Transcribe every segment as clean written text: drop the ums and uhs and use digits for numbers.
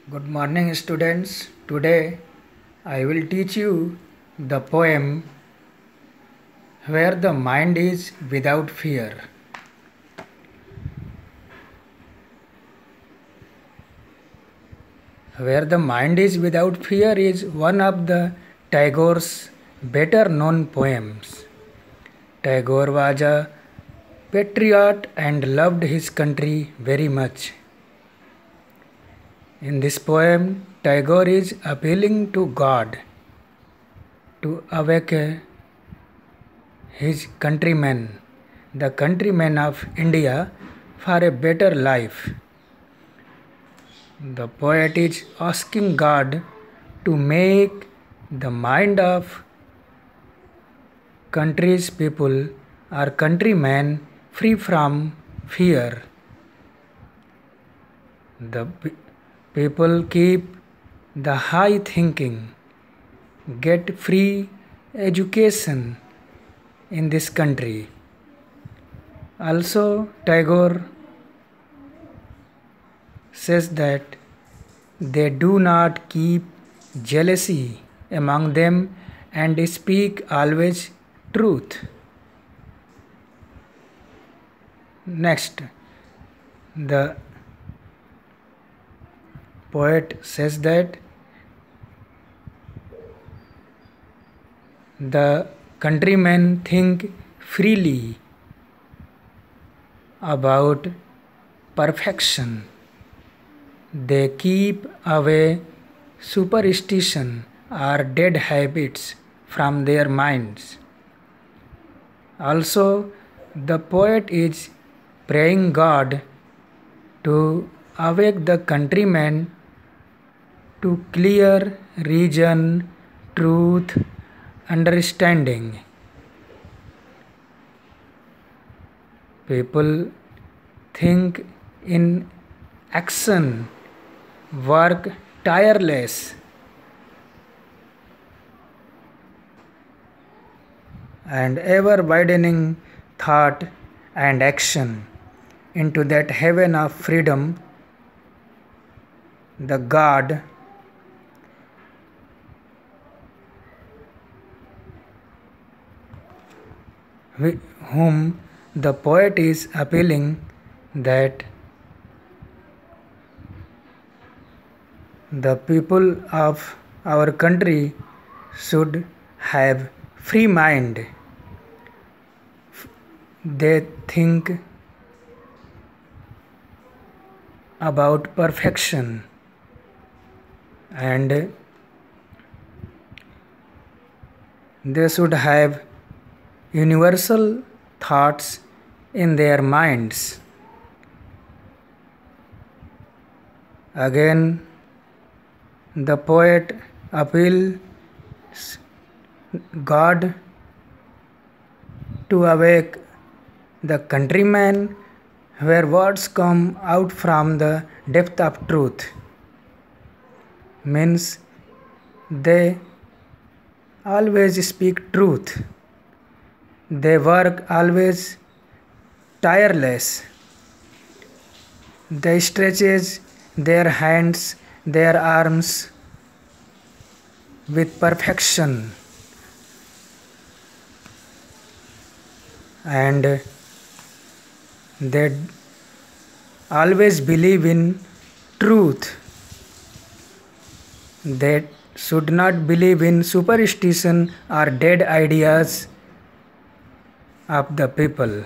Good morning, students. Today I will teach you the poem Where the Mind is Without Fear. Where the Mind is Without Fear is one of the Tagore's better known poems. Tagore was a patriot and loved his country very much. In this poem, Tagore is appealing to God to awake his countrymen, the countrymen of India, for a better life. The poet is asking God to make the mind of country's people or countrymen free from fear. The people keep the high thinking, get free education in this country. Also, Tagore says that they do not keep jealousy among them and speak always truth. Next, the poet says that the countrymen think freely about perfection. They keep away superstition or dead habits from their minds. Also, the poet is praying God to awake the countrymen to clear reason, truth, understanding. People think in action, work tireless, and ever widening thought and action into that heaven of freedom, the God whom the poet is appealing, that the people of our country should have free mind. They think about perfection and they should have universal thoughts in their minds. Again, the poet appeals God to awake the countrymen where words come out from the depth of truth. Means they always speak truth. They work always tireless. They stretches their hands, their arms with perfection, and they always believe in truth. They should not believe in superstition or dead ideas of the people.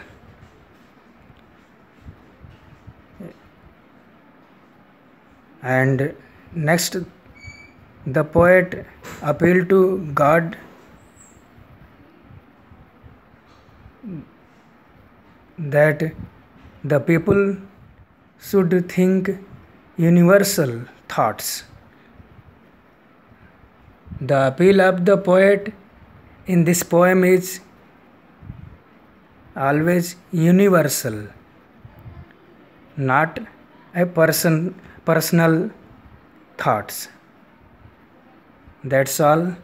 And next, the poet appealed to God that the people should think universal thoughts. The appeal of the poet in this poem is always universal, not a personal thoughts. That's all.